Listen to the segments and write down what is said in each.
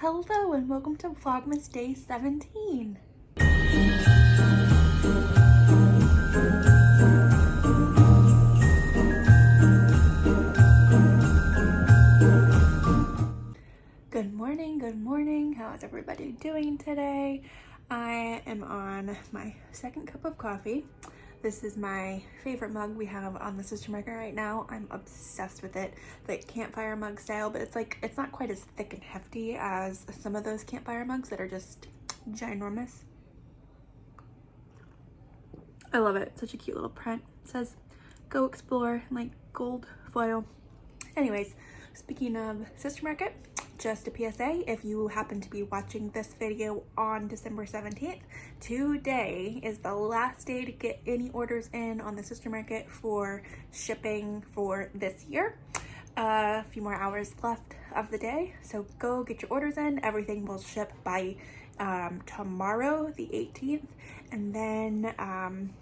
Hello and welcome to Vlogmas Day 17. Good morning. How is everybody doing today? I am on my second cup of coffee. This is my favorite mug we have on the sister market right now. I'm obsessed with it. The campfire mug style, but it's not quite as thick and hefty as some of those campfire mugs that are just ginormous. I love it. Such a cute little print. It says go explore in like gold foil. Anyways, speaking of sister market, just a PSA, if you happen to be watching this video on December 17th, today is the last day to get any orders in on the sister market for shipping for this year. A few more hours left of the day, so go get your orders in. Everything will ship by tomorrow, the 18th, and then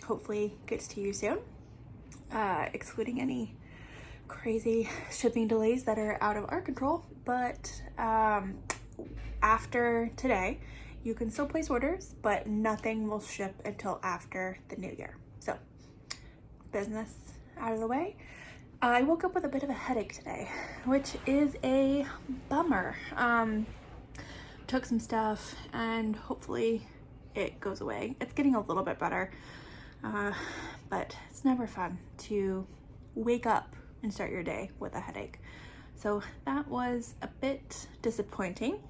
hopefully gets to you soon, excluding any crazy shipping delays that are out of our control. But after today you can still place orders, but nothing will ship until after the new year. So business out of the way. I woke up with a bit of a headache today, which is a bummer. Took some stuff and hopefully it goes away. It's getting a little bit better, but it's never fun to wake up and start your day with a headache. So that was a bit disappointing,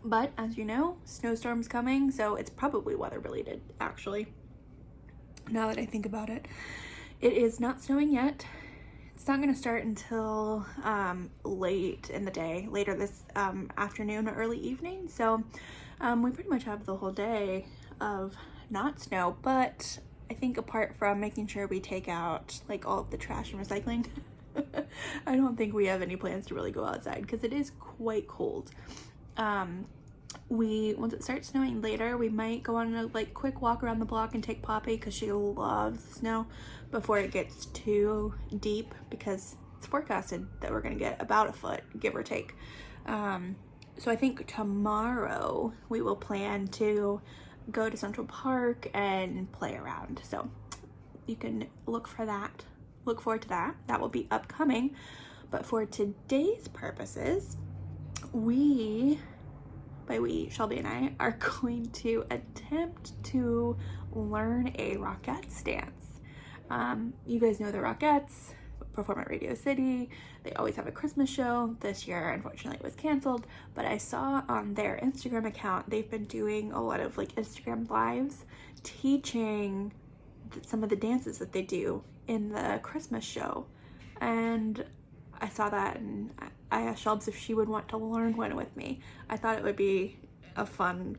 but as you know, snowstorm's coming, so it's probably weather related actually, now that I think about it. It is not snowing yet. It's not going to start until late in the day, later this afternoon or early evening, so we pretty much have the whole day of not snow. But I think apart from making sure we take out like all of the trash and recycling, I don't think we have any plans to really go outside because it is quite cold. Once it starts snowing later, we might go on a like quick walk around the block and take Poppy because she loves the snow before it gets too deep, because it's forecasted that we're gonna get about a foot, give or take. So I think tomorrow we will plan to go to Central Park and play around. So you can look forward to that. That will be upcoming. But for today's purposes, Shelby and I are going to attempt to learn a Rockettes dance. You guys know the Rockettes perform at Radio City. They always have a Christmas show. This year, unfortunately, it was canceled, but I saw on their Instagram account, they've been doing a lot of like Instagram lives teaching some of the dances that they do in the Christmas show. And I saw that and I asked Shelbs if she would want to learn one with me. I thought it would be a fun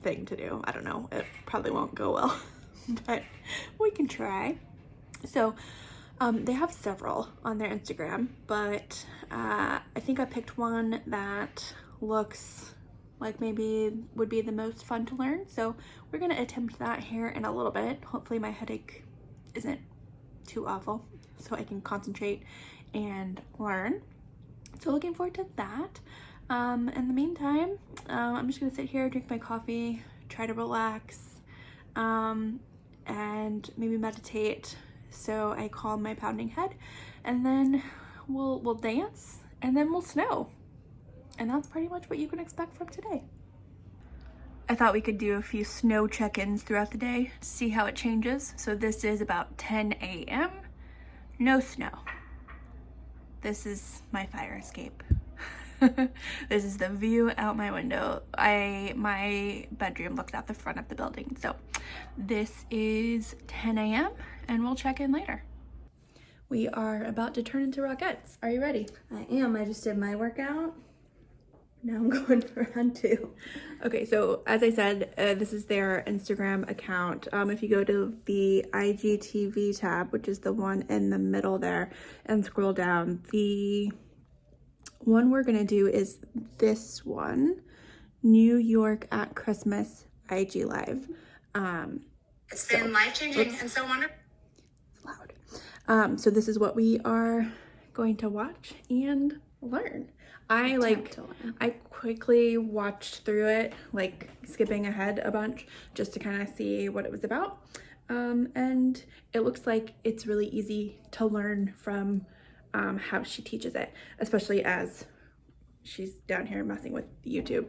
thing to do. I don't know, it probably won't go well, but we can try. So they have several on their Instagram, but I think I picked one that looks like maybe would be the most fun to learn. So we're gonna attempt that here in a little bit. Hopefully my headache isn't too awful so I can concentrate and learn. So looking forward to that. In the meantime, I'm just gonna sit here, drink my coffee, try to relax, and maybe meditate so I calm my pounding head, and then we'll dance, and then we'll snow. And that's pretty much what you can expect from today. I thought we could do a few snow check-ins throughout the day to see how it changes. So this is about 10 a.m. No snow. This is my fire escape. This is the view out my window. My bedroom looks out the front of the building. So this is 10 a.m. and we'll check in later. We are about to turn into Rockettes. Are you ready? I am. I just did my workout. Now I'm going for round 2. Okay, so as I said, this is their Instagram account. If you go to the IGTV tab, which is the one in the middle there, and scroll down, the one we're gonna do is this one, New York at Christmas IG Live. It's been life-changing and so wonderful. It's loud. So this is what we are going to watch and learn. I attempt to learn. I quickly watched through it, like skipping ahead a bunch just to kind of see what it was about. And it looks like it's really easy to learn from how she teaches it, especially as she's down here messing with YouTube.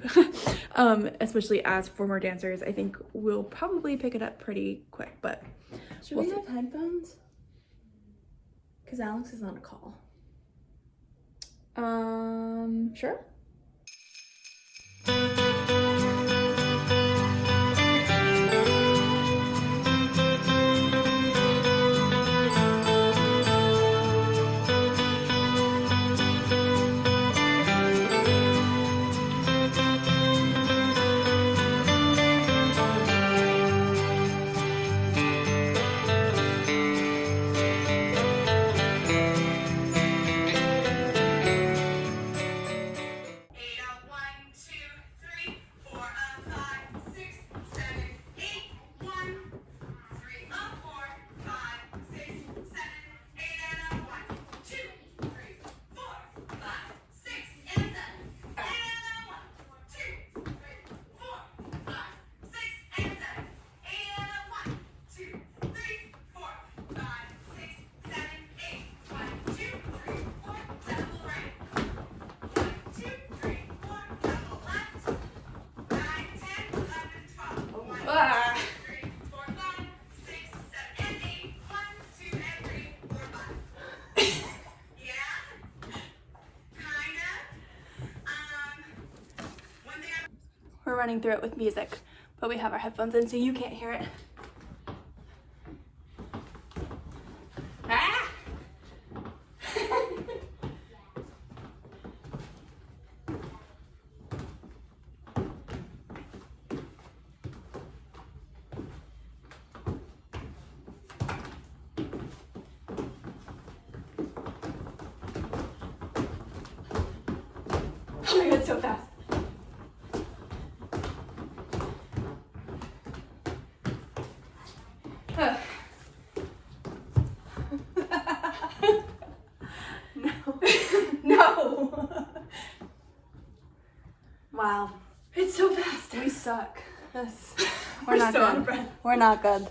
Especially as former dancers, I think we'll probably pick it up pretty quick, but Should we have headphones? Because Alex is on a call. Sure. We're running through it with music, but we have our headphones in so you can't hear it. Ah! Oh my god, so fast. No. Wow. It's so fast. We suck. This. We're not so good. out of breath. We're not good.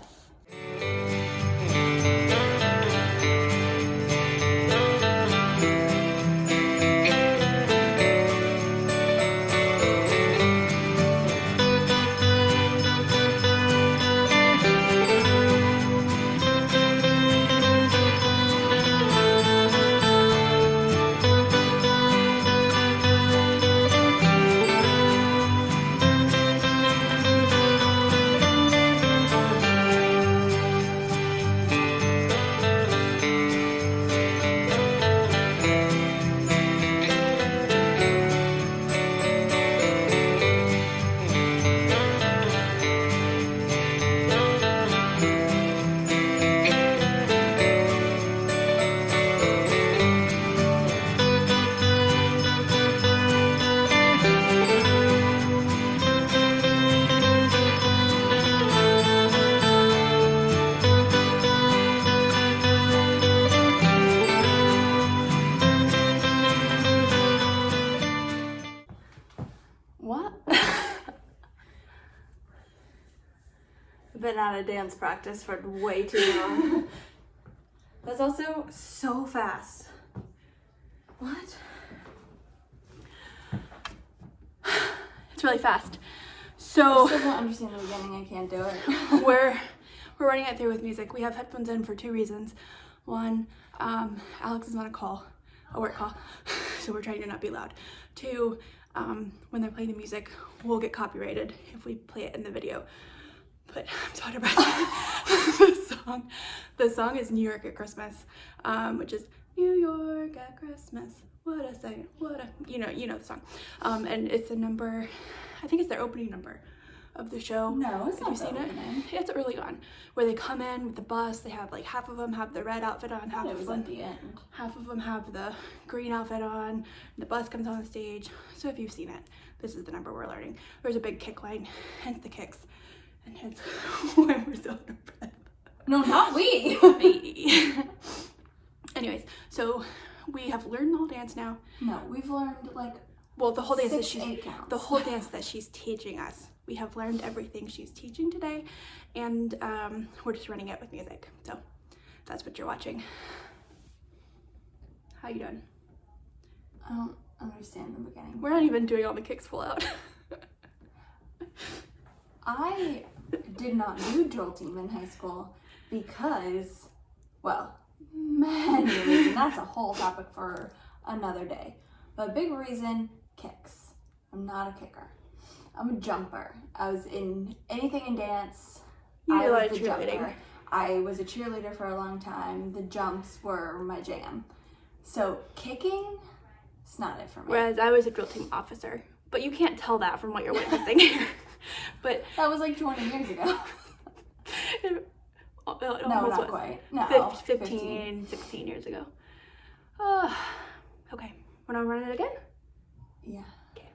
What? Been out of dance practice for way too long. That's also so fast. What? It's really fast. I So still don't understand the beginning. I can't do it. we're running it through with music. We have headphones in for two reasons. One, Alex is on a work call, so we're trying to not be loud. Two, when they're playing the music, we'll get copyrighted if we play it in the video. But I'm so out of breath. The song is New York at Christmas, which is New York at Christmas. What a sight, what a, you know the song. And it's a number, I think it's their opening number of the show. No, it's not Have you seen the it? opening. It's early on, where they come in with the bus. They have like half of them have the red outfit on, half It of was them at the end. half of them have the green outfit on. And the bus comes on the stage. So if you've seen it, this is the number we're learning. There's a big kick line, hence the kicks, and hence why we're so out of breath. No, not we. Anyways, so we have learned the whole dance now. No, we've learned like The whole dance 8 counts. The whole dance that she's teaching us. We have learned everything she's teaching today, and we're just running it with music. So that's what you're watching. How you doing? I don't understand the beginning. We're not even doing all the kicks full out. I did not do drill team in high school because, well, many reasons. That's a whole topic for another day. But a big reason, kicks. I'm not a kicker. I'm a jumper. I was in anything in dance. I was the jumper. I was a cheerleader for a long time. The jumps were my jam. So kicking, it's not it for me. Whereas I was a drill team officer. But you can't tell that from what you're witnessing here. But that was like 20 years ago. No, not quite. No, 15, 16 years ago. Okay. Want to run it again? Yeah. Okay.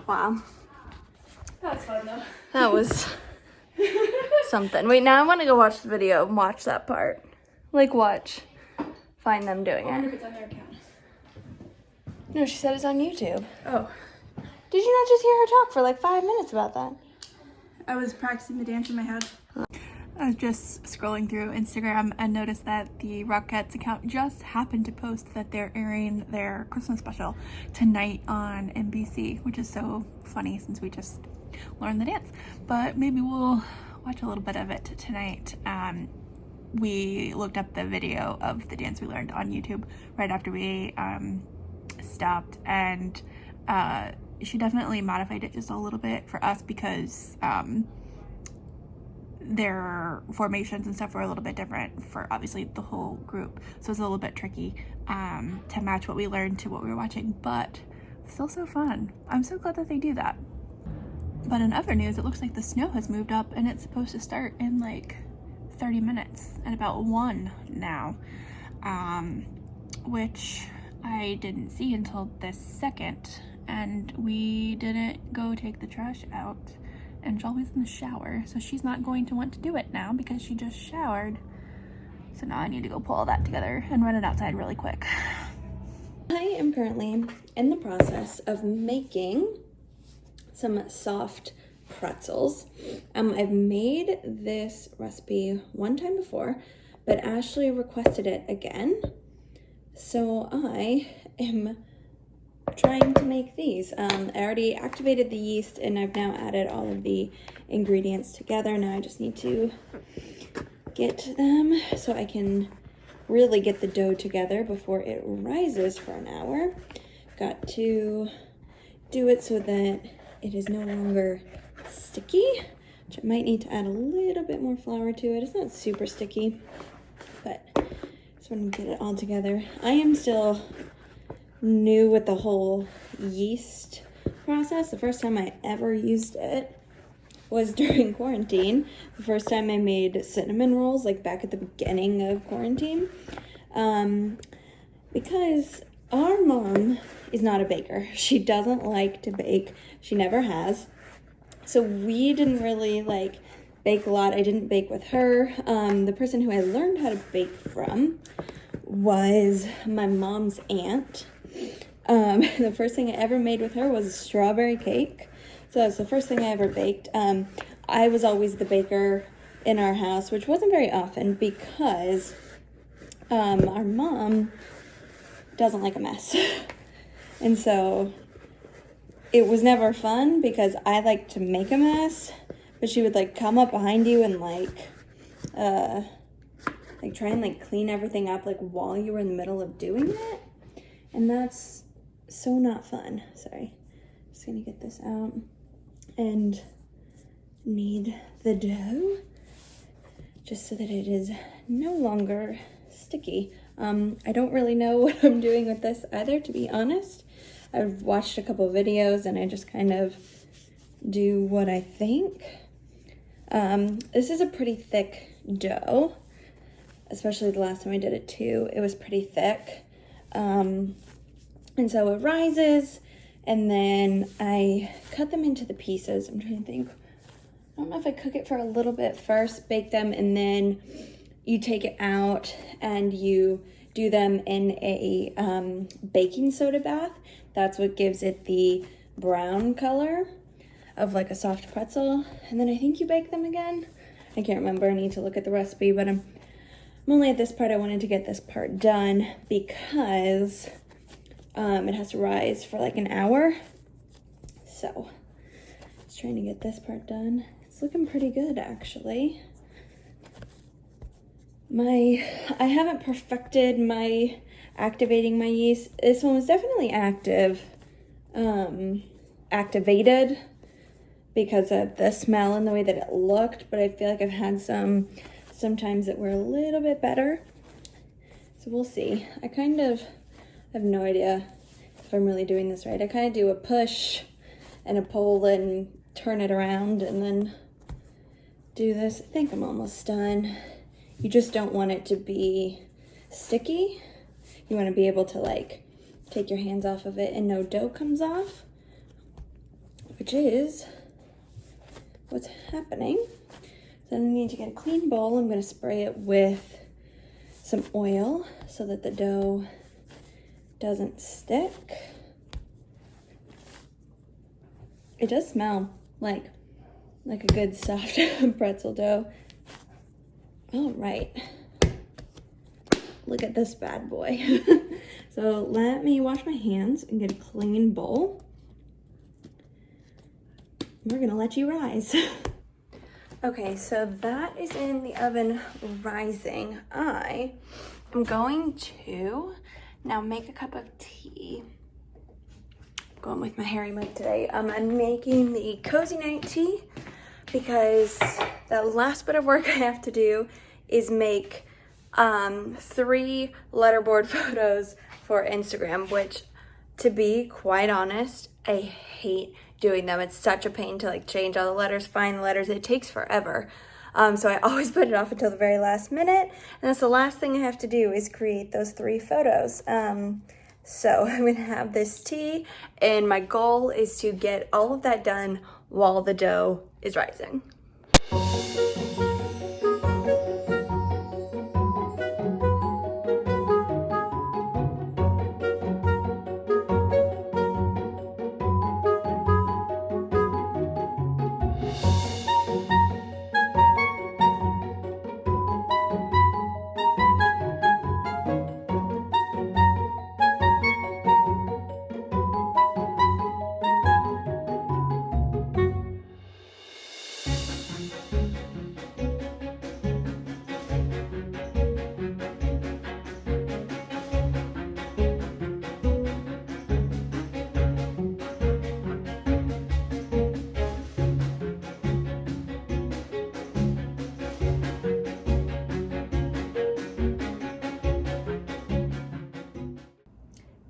Wow. That was fun though. That was something. Wait, now I want to go watch the video and watch that part. Like, watch. Find them doing I wonder it. if it's on their account. No, she said it's on YouTube. Oh. Did you not just hear her talk for like 5 minutes about that? I was practicing the dance in my head. I was just scrolling through Instagram and noticed that the Rockettes account just happened to post that they're airing their Christmas special tonight on NBC, which is so funny since we just learned the dance. But maybe we'll watch a little bit of it tonight. We looked up the video of the dance we learned on YouTube right after we stopped, and she definitely modified it just a little bit for us because their formations and stuff were a little bit different for obviously the whole group, so it's a little bit tricky to match what we learned to what we were watching, but still so fun. I'm so glad that they do that. But in other news, it looks like the snow has moved up and it's supposed to start in like 30 minutes at about 1 now, which I didn't see until this second, and we didn't go take the trash out. And Shelby's in the shower, so she's not going to want to do it now because she just showered. So now I need to go pull all that together and run it outside really quick. I am currently in the process of making some soft pretzels. I've made this recipe one time before, but Ashley requested it again. So I am trying to make these. I already activated the yeast and I've now added all of the ingredients together. Now I just need to get them so I can really get the dough together before it rises for an hour. Got to do it so that it is no longer sticky, which I might need to add a little bit more flour to it. It's not super sticky, but just want to get it all together. I am still new with the whole yeast process. The first time I ever used it was during quarantine. The first time I made cinnamon rolls, like back at the beginning of quarantine, because our mom is not a baker. She doesn't like to bake. She never has. So we didn't really like bake a lot. I didn't bake with her. The person who I learned how to bake from was my mom's aunt. The first thing I ever made with her was a strawberry cake. So that's the first thing I ever baked. I was always the baker in our house, which wasn't very often because our mom doesn't like a mess. And so it was never fun because I like to make a mess, but she would like come up behind you and like try and like clean everything up like while you were in the middle of doing it. And that's so not fun. Sorry. Just gonna get this out and knead the dough just so that it is no longer sticky. I don't really know what I'm doing with this either, to be honest. I've watched a couple videos and I just kind of do what I think. This is a pretty thick dough, especially the last time I did it too. It was pretty thick. And so it rises, and then I cut them into the pieces. I'm trying to think. I don't know if I cook it for a little bit first, bake them, and then you take it out and you do them in a baking soda bath. That's what gives it the brown color of like a soft pretzel. And then I think you bake them again. I can't remember. I need to look at the recipe, but I'm only at this part. I wanted to get this part done because it has to rise for like an hour. So just trying to get this part done. It's looking pretty good, actually. I haven't perfected my activating my yeast. This one was definitely activated because of the smell and the way that it looked, but I feel like I've had sometimes that were a little bit better. So we'll see. I kind of have no idea if I'm really doing this right. I kind of do a push and a pull and turn it around and then do this. I think I'm almost done. You just don't want it to be sticky. You want to be able to like take your hands off of it and no dough comes off, which is what's happening. So I need to get a clean bowl. I'm going to spray it with some oil so that the dough doesn't stick. It does smell like a good soft pretzel dough. All right, look at this bad boy. So let me wash my hands and get a clean bowl. We're gonna let you rise. Okay, so that is in the oven rising. I am going to now make a cup of tea. Going with my hairy mug today. I'm making the cozy night tea because the last bit of work I have to do is make 3 letterboard photos for Instagram, which, to be quite honest, I hate doing them. It's such a pain to like change all the letters, find the letters. It takes forever. So I always put it off until the very last minute, and that's the last thing I have to do is create those 3 photos. So I'm gonna have this tea, and my goal is to get all of that done while the dough is rising.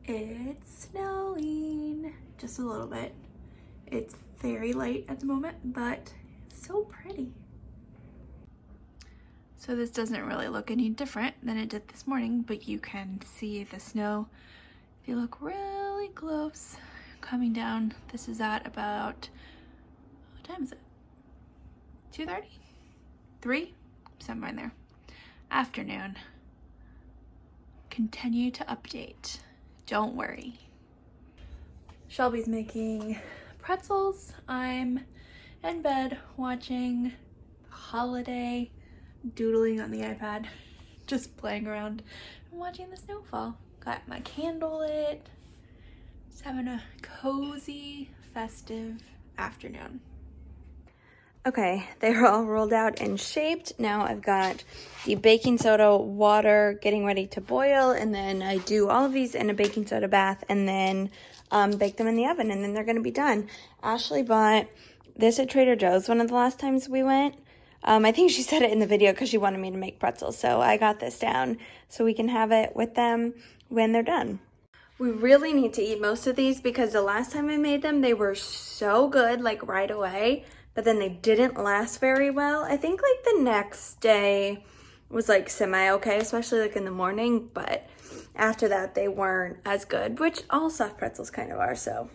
It's snowing just a little bit. It's very light at the moment, but so pretty. So this doesn't really look any different than it did this morning, but you can see the snow. If you look really close, coming down. This is at about, what time is it? 2:30? 3? Somewhere in there. Afternoon. Continue to update. Don't worry. Shelby's making pretzels. I'm in bed watching Holiday, doodling on the iPad. just playing around and watching the snowfall. Got my candle lit. Just having a cozy, festive afternoon. Okay, they're all rolled out and shaped. Now I've got the baking soda water getting ready to boil, and then I do all of these in a baking soda bath and then bake them in the oven, and then they're gonna be done. Ashley bought this at Trader Joe's one of the last times we went. I think she said it in the video because she wanted me to make pretzels, so I got this down so we can have it with them when they're done. We really need to eat most of these because the last time I made them, they were so good, like right away, but then they didn't last very well. I think like the next day was like semi-okay, especially like in the morning, but after that they weren't as good, which all soft pretzels kind of are, so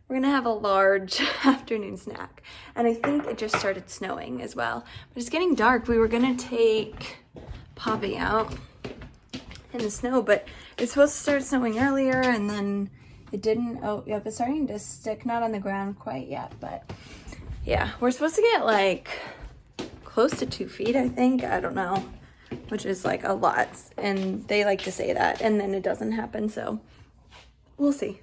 we're gonna have a large afternoon snack. And I think it just started snowing as well, but it's getting dark. We were gonna take Poppy out in the snow, but it's supposed to start snowing earlier and then it didn't. Oh, yep, it's starting to stick, not on the ground quite yet, but yeah, we're supposed to get like close to 2 feet, I think. I don't know, which is like a lot. And they like to say that and then it doesn't happen. So we'll see.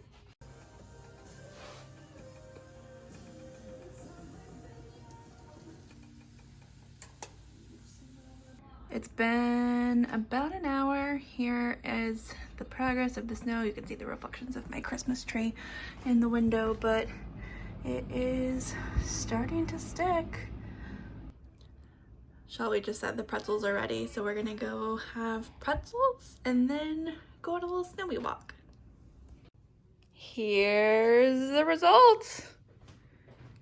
It's been about an hour. Here is the progress of the snow. You can see the reflections of my Christmas tree in the window, but it is starting to stick. Shelby just said the pretzels are ready, so we're gonna go have pretzels and then go on a little snowy walk. Here's the results.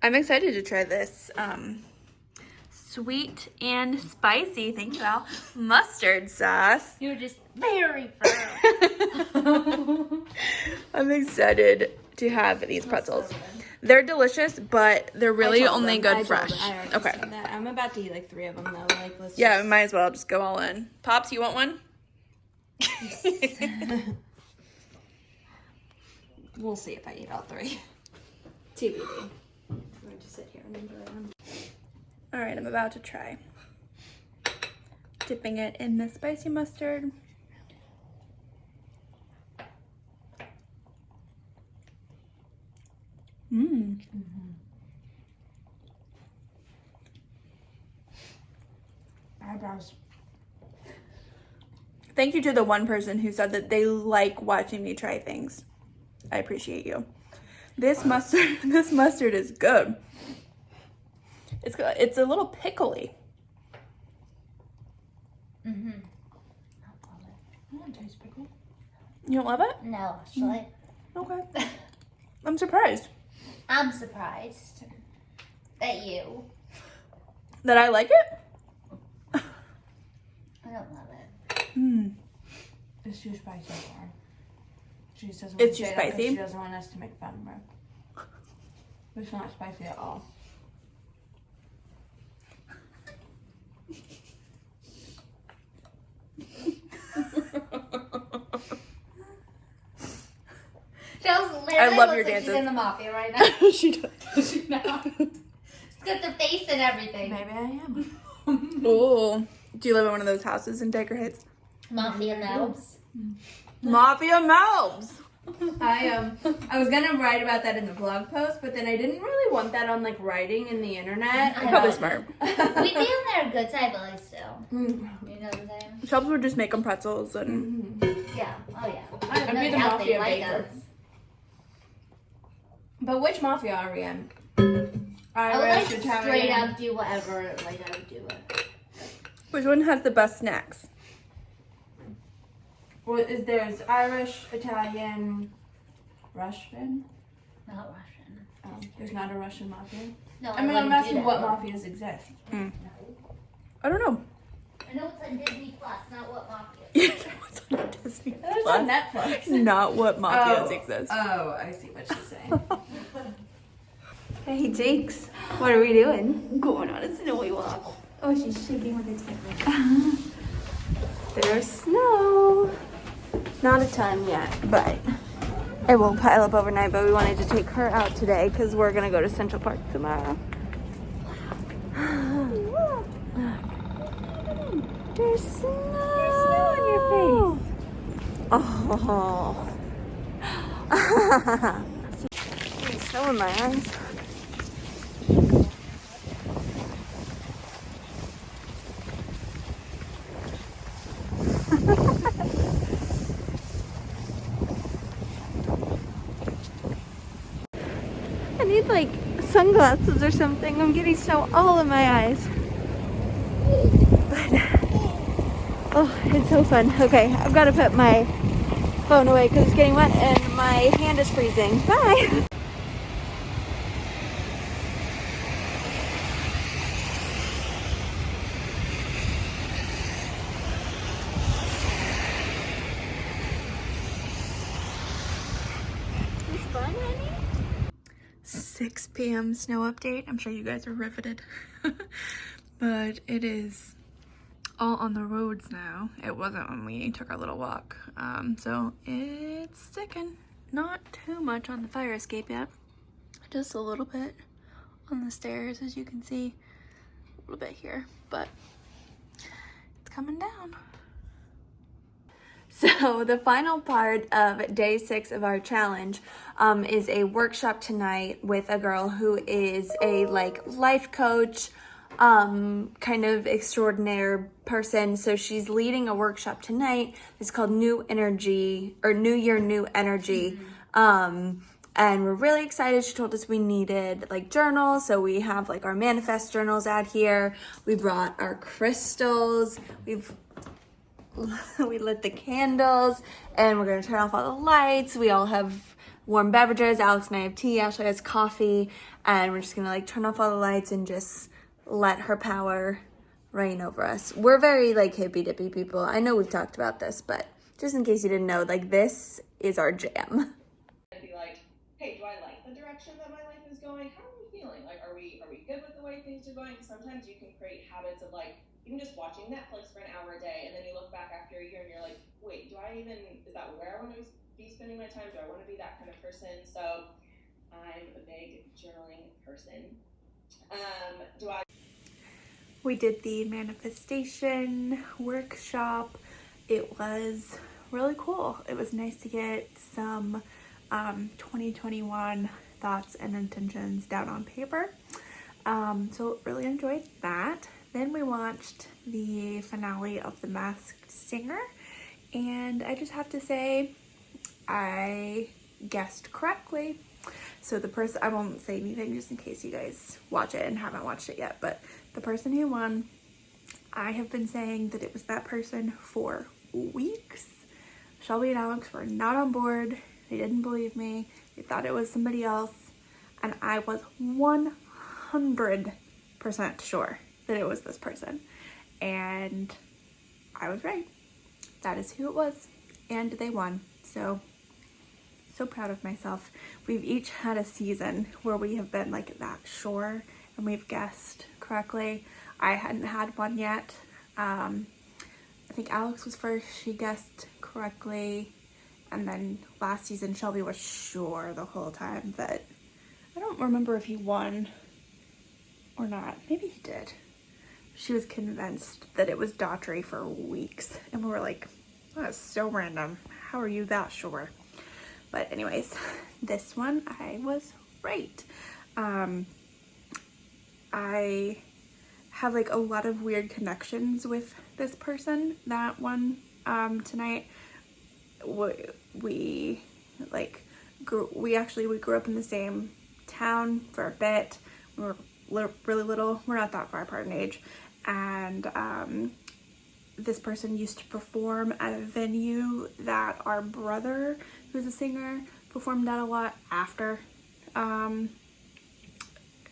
I'm excited to try this sweet and spicy, thank you Al, mustard sauce. You're just very firm. I'm excited to have these pretzels. They're delicious, but they're really only good fresh. Okay. I'm about to eat like 3 of them though. Like, let's Yeah, we might as well just go all in. Pops, you want one? We'll see if I eat all 3. TBD. I'm going to sit here and enjoy them. All right, I'm about to try. Dipping it in the spicy mustard. Eyebrows. Thank you to the one person who said that they like watching me try things. I appreciate you. This mustard is good. It's a little pickly. I don't taste pickle. You don't love it? No, actually. Okay. I'm surprised. I'm surprised at you. That I like it? I don't love it. It's too spicy for her. She just doesn't It's want to too say that 'cause spicy? She doesn't want us to make fun of her. It's not spicy at all. Shelbs literally I love looks your like dances. she's in the mafia right now. She does. She's got the face and everything. Maybe I am. Oh, do you live in one of those houses in Tiger Heights? Mafia knows. Mafia Melbs. I was gonna write about that in the blog post, but then I didn't really want that on like writing in the internet. Probably smart. We'd be on their good side, but like still. You know what I'm saying? Shelbs would just make them pretzels and Yeah. Oh yeah. I'd be the Doubt mafia they like baker. us. But which mafia are we in? I would like Irish, straight Italian. up do whatever like I would do it. which one has the best snacks? Well, there's Irish, Italian, Russian. Not Russian. There's not a Russian mafia. No, I mean, I'm wouldn't do asking that. what mafias exist. I don't know. I know it's on Disney Plus, not what mafia. What's on Disney It's Plus? on Netflix. Not what mafias exist. Oh, I see what she's saying. Hey, Jakes. What are we doing? Going on a snowy walk. Oh, she's shaking with excitement. There's snow. Not a ton yet, but it will pile up overnight. But we wanted to take her out today because we're gonna go to Central Park tomorrow. There's snow. on your face. Oh. It's so in my eyes. I need like sunglasses or something. I'm getting snow all in my eyes. But, oh, it's so fun. Okay, I've got to put my phone away because it's getting wet and my hand is freezing. Bye. It's fun, honey? 6 p.m. snow update. I'm sure you guys are riveted. But it is all on the roads now. It wasn't when we took our little walk. So it's sticking. Not too much on the fire escape yet. Just a little bit on the stairs, as you can see. A little bit here, but it's coming down. So the final part of day 6 of our challenge is a workshop tonight with a girl who is a life coach, kind of extraordinaire person. So she's leading a workshop tonight. It's called New Energy, or New Year, New Energy. And we're really excited. She told us we needed journals. So we have our manifest journals out here. We brought our crystals. We lit the candles, and we're gonna turn off all the lights. We all have warm beverages. Alex and I have tea. Ashley has coffee, and we're just gonna turn off all the lights and just let her power reign over us. We're very hippy dippy people. I know we've talked about this, but just in case you didn't know, this is our jam. And be like, hey, do I like the direction that my life is going? How are we feeling? Are we good with the way things are going? Because sometimes you can create habits of even just watching Netflix for an hour a day, and then you look back after a year and you're like, wait, is that where I want to be spending my time? Do I want to be that kind of person? So I'm a big journaling person. We did the manifestation workshop. It was really cool. It was nice to get some 2021 thoughts and intentions down on paper. So really enjoyed that. Then we watched the finale of The Masked Singer, and I just have to say I guessed correctly. So the person, I won't say anything just in case you guys watch it and haven't watched it yet, but the person who won, I have been saying that it was that person for weeks. Shelby and Alex were not on board. They didn't believe me. They thought it was somebody else, and I was 100% sure that it was this person, and I was right. That is who it was, and they won. So proud of myself. We've each had a season where we have been that sure and we've guessed correctly. I hadn't had one yet. I think Alex was first. She guessed correctly, and then last season Shelby was sure the whole time, but I don't remember if he won or not. Maybe he did. She was convinced that it was Daughtry for weeks, and we were like, that's so random. How are you that sure? But anyways, this one I was right. I have a lot of weird connections with this person that won tonight. We grew up in the same town for a bit. We were really little. We're not that far apart in age, and this person used to perform at a venue that our brother, who's a singer, performed at a lot after.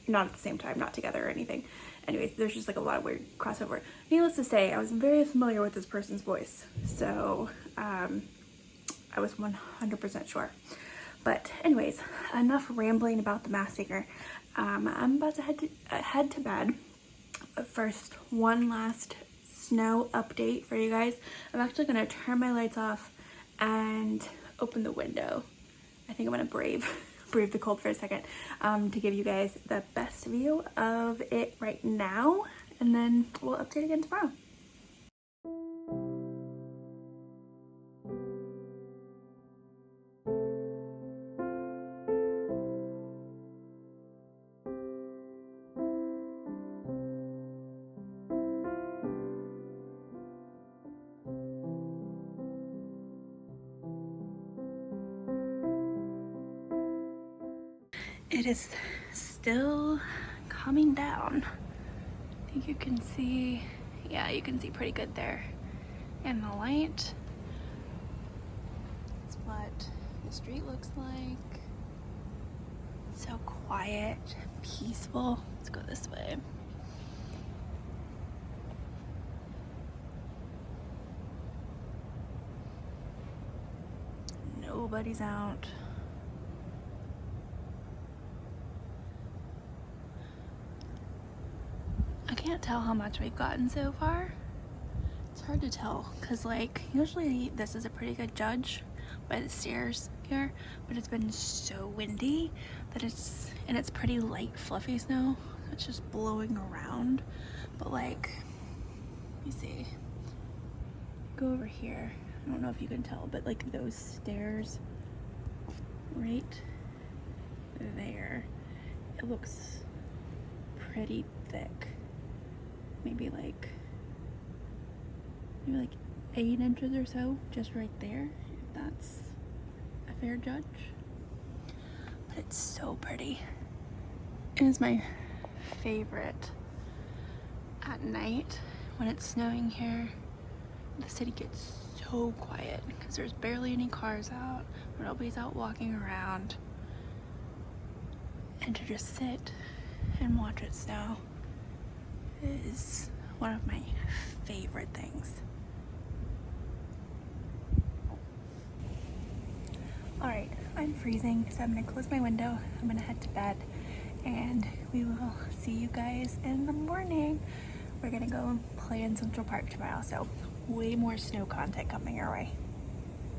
Not at the same time, not together or anything. Anyways, there's just a lot of weird crossover. Needless to say, I was very familiar with this person's voice, so I was 100% sure. But anyways, enough rambling about The Masked Singer. I'm about to head to bed. But first, one last snow update for you guys. I'm actually gonna turn my lights off and open the window. I think I'm gonna brave the cold for a second to give you guys the best view of it right now, and then we'll update again tomorrow. it is still coming down. I think you can see, yeah, you can see pretty good there in the light. That's what the street looks like. So quiet, peaceful. Let's go this way. Nobody's out. I can't tell how much we've gotten so far. It's hard to tell because like usually this is a pretty good judge by the stairs here, but it's been so windy that it's pretty light fluffy snow. It's just blowing around. But like, let me see. Go over here. I don't know if you can tell, but like those stairs right there, it looks pretty thick. Maybe like 8 inches or so, just right there, if that's a fair judge. But it's so pretty. It is my favorite at night when it's snowing here. The city gets so quiet because there's barely any cars out, or nobody's out walking around. And to just sit and watch it snow is one of my favorite things. Alright, I'm freezing, so I'm gonna close my window. I'm gonna head to bed, and we will see you guys in the morning. We're gonna go play in Central Park tomorrow, so way more snow content coming our way.